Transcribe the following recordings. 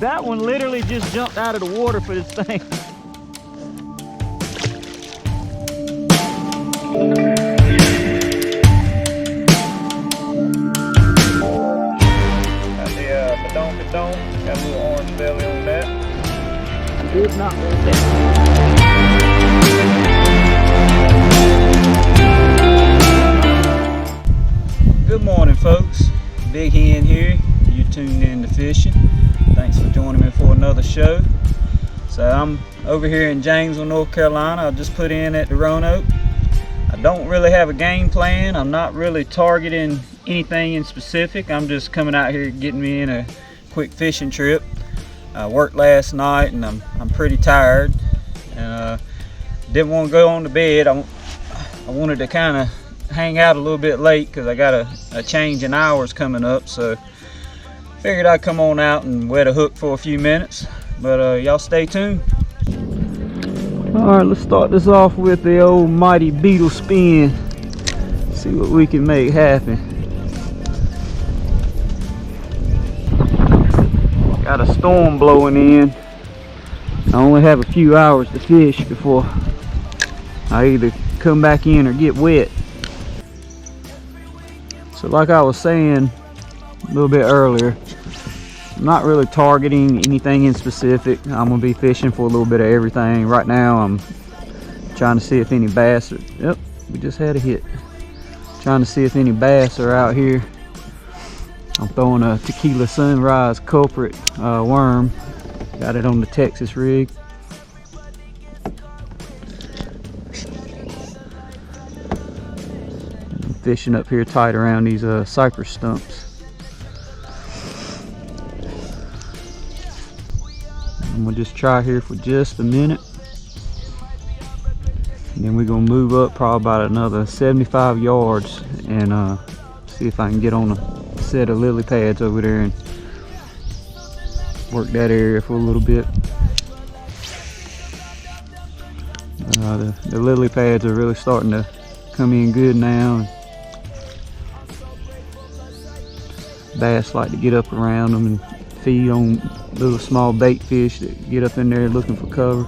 That one literally just jumped out of the water for this thing. Got a little orange belly on that. Did not want that. Good morning, folks. Big Hen here. You tuned in to fishing. Thanks for joining me for another show. So I'm over here in Janesville, North Carolina. I just put in at the Roanoke. I don't really have a game plan. I'm not really targeting anything in specific. I'm just coming out here getting me in a quick fishing trip. I worked last night and I'm pretty tired, and didn't want to go on to bed. I wanted to kind of hang out a little bit late because I got a change in hours coming up, so figured I'd come on out and wet a hook for a few minutes. But y'all stay tuned. Alright, let's start this off with the old mighty Beetle spin. See what we can make happen. Got a storm blowing in. I only have a few hours to fish before I either come back in or get wet. So like I was saying a little bit earlier, I'm not really targeting anything in specific. I'm gonna be fishing for a little bit of everything. Right now I'm trying to see if any bass are, yep, we just had a hit. Trying to see if any bass are out here. I'm throwing a Tequila Sunrise culprit worm. Got it on the Texas rig. I'm fishing up here tight around these cypress stumps. I'm gonna just try here for just a minute. And then we're gonna move up probably about another 75 yards and see if I can get on a set of lily pads over there and work that area for a little bit. The lily pads are really starting to come in good now. Bass like to get up around them and feed on little small bait fish that get up in there looking for cover.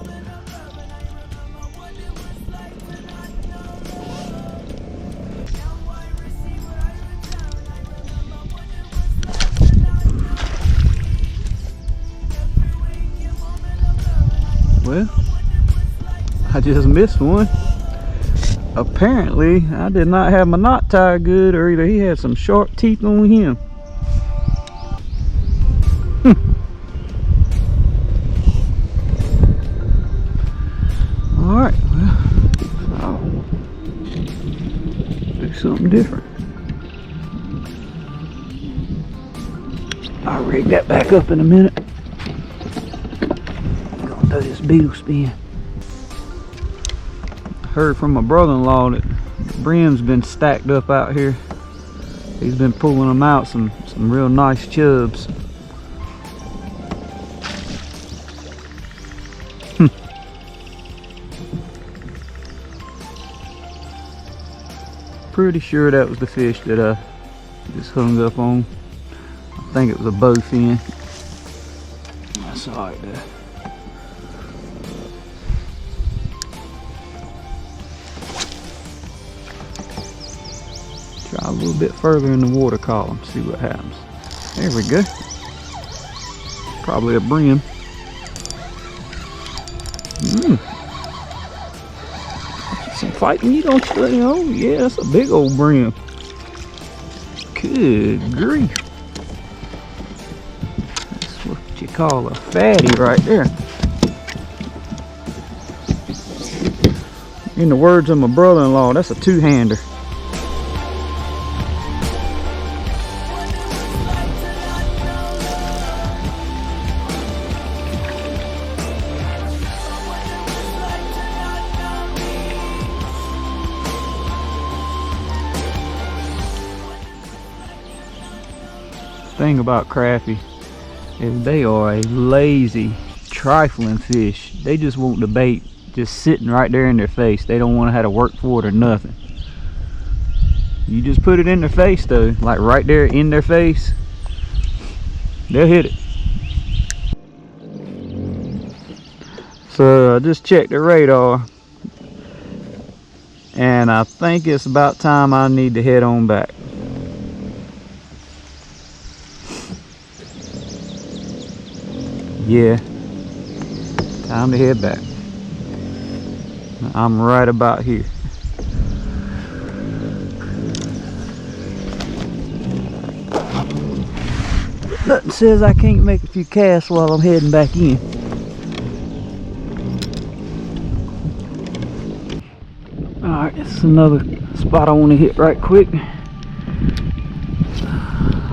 Well, I just missed one. Apparently, I did not have my knot tied good, or either he had some sharp teeth on him. Alright, well, I'll do something different. I'll rig that back up in a minute. This Beetle spin. Heard from my brother-in-law that the brim's been stacked up out here. He's been pulling them out, some real nice chubs. Pretty sure that was the fish that I just hung up on. I think it was a bowfin. That's alright there. Try a little bit further in the water column, see what happens. There we go. Probably a brim. Some fighting you don't you know? Yeah, that's a big old brim. Good grief. That's what you call a fatty right there. In the words of my brother-in-law, that's a two-hander. Thing about crappie is they are a lazy, trifling fish. They just want the bait just sitting right there in their face. They don't want to have to work for it or nothing. You just put it in their face though, like right there in their face, they'll hit it. So I just checked the radar, and I think it's about time I need to head on back. Yeah, time to head back. I'm right about here. Nothing says I can't make a few casts while I'm heading back in. Alright, this is another spot I want to hit right quick.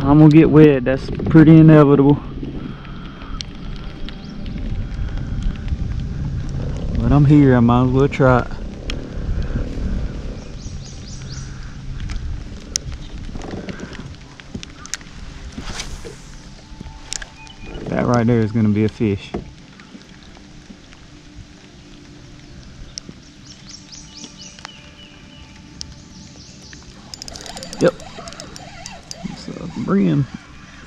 I'm gonna get wet, that's pretty inevitable. But I'm here, I might as well try it. That right there is gonna be a fish. Yep. It's a brim.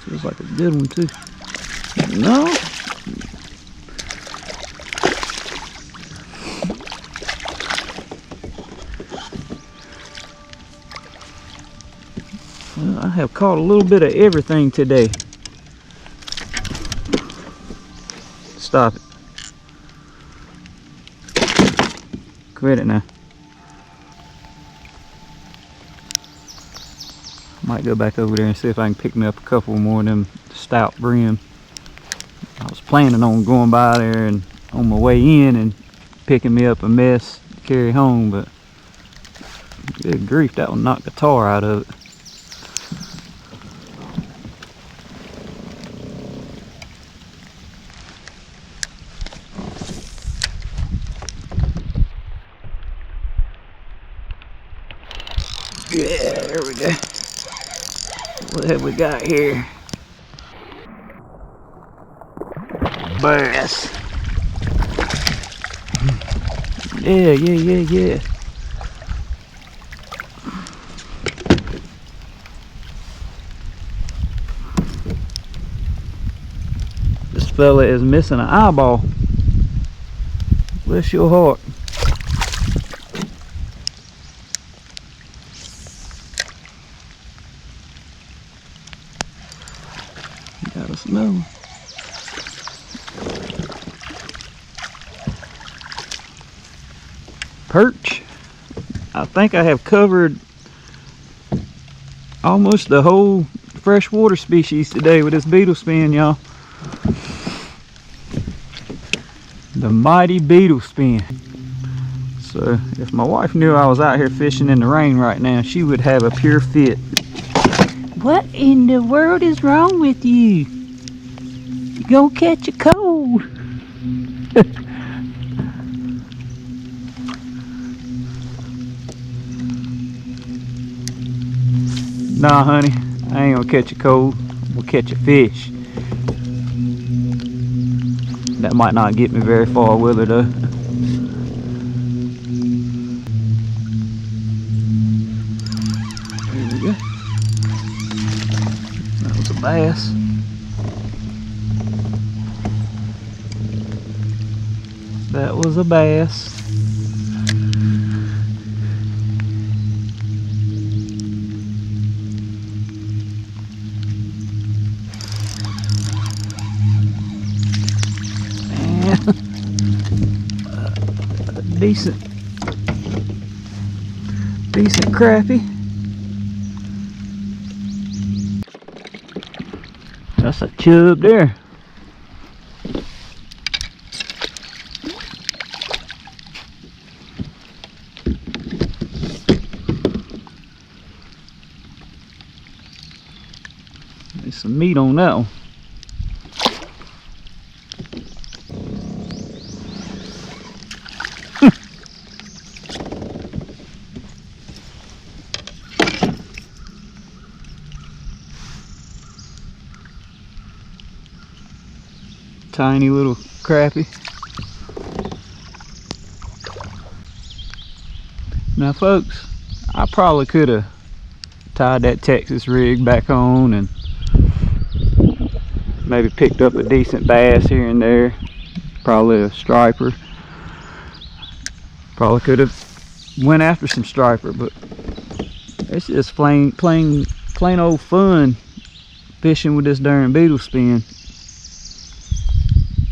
Feels like a good one too. No. Well, I have caught a little bit of everything today. Stop it. Quit it now. Might go back over there and see if I can pick me up a couple more of them stout brim. I was planning on going by there and on my way in and picking me up a mess to carry home, but good grief, that will knock the tar out of it. Yeah, there we go. What have we got here? Bass. Yeah. This fella is missing an eyeball. Bless your heart. Got us another one. Perch. I think I have covered almost the whole freshwater species today with this beetle spin, y'all. The mighty beetle spin. So if my wife knew I was out here fishing in the rain right now, she would have a pure fit. What in the world is wrong with you? You gonna catch a cold. Nah, honey, I ain't gonna catch a cold. We'll catch a fish. That might not get me very far, will it, though? There we go. That was a bass. That was a bass. Decent crappie. That's a chub there. There's some meat on that one. Tiny little crappie. Now folks, I probably could have tied that Texas rig back on and maybe picked up a decent bass here and there, probably a striper. Probably could have went after some striper, but it's just plain old fun fishing with this darn beetle spin.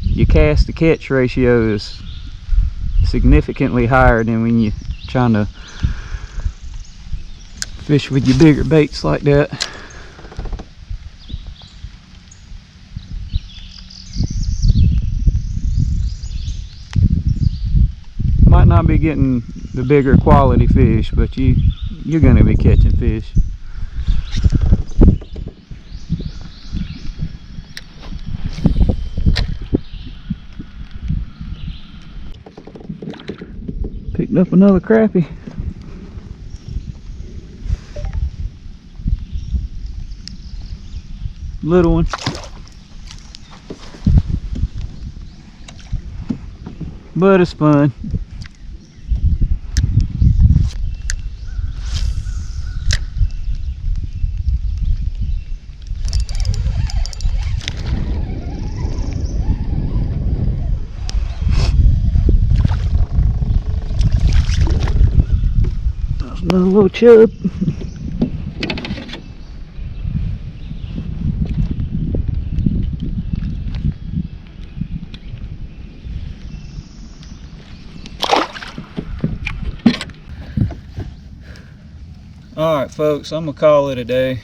Your cast to catch ratio is significantly higher than when you're trying to fish with your bigger baits like that. Might not be getting the bigger quality fish, but you're gonna be catching fish. Picked up another crappie. Little one. But it's fun. There's another little chub. Alright folks, I'm gonna call it a day.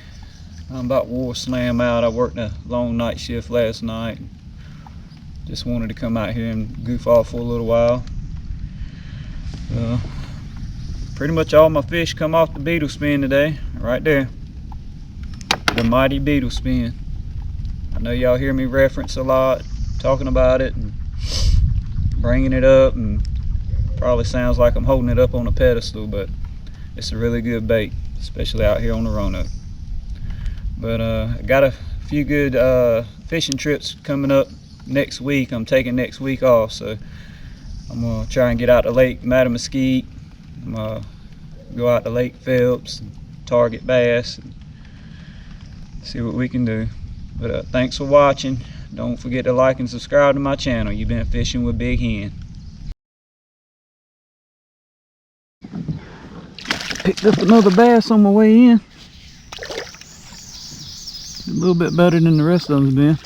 I'm about wore slam out. I worked a long night shift last night. Just wanted to come out here and goof off for a little while. Pretty much all my fish come off the beetle spin today, right there. The mighty beetle spin. I know y'all hear me reference a lot, talking about it and bringing it up, and probably sounds like I'm holding it up on a pedestal, but it's a really good bait, especially out here on the Roanoke. But I got a few good fishing trips coming up next week. I'm taking next week off, so I'm gonna try and get out to Lake Mattamuskeet. I'm gonna go out to Lake Phelps and target bass and see what we can do. But thanks for watching. Don't forget to like and subscribe to my channel. You've been fishing with Big Hen. Picked up another bass on my way in. A little bit better than the rest of them's been.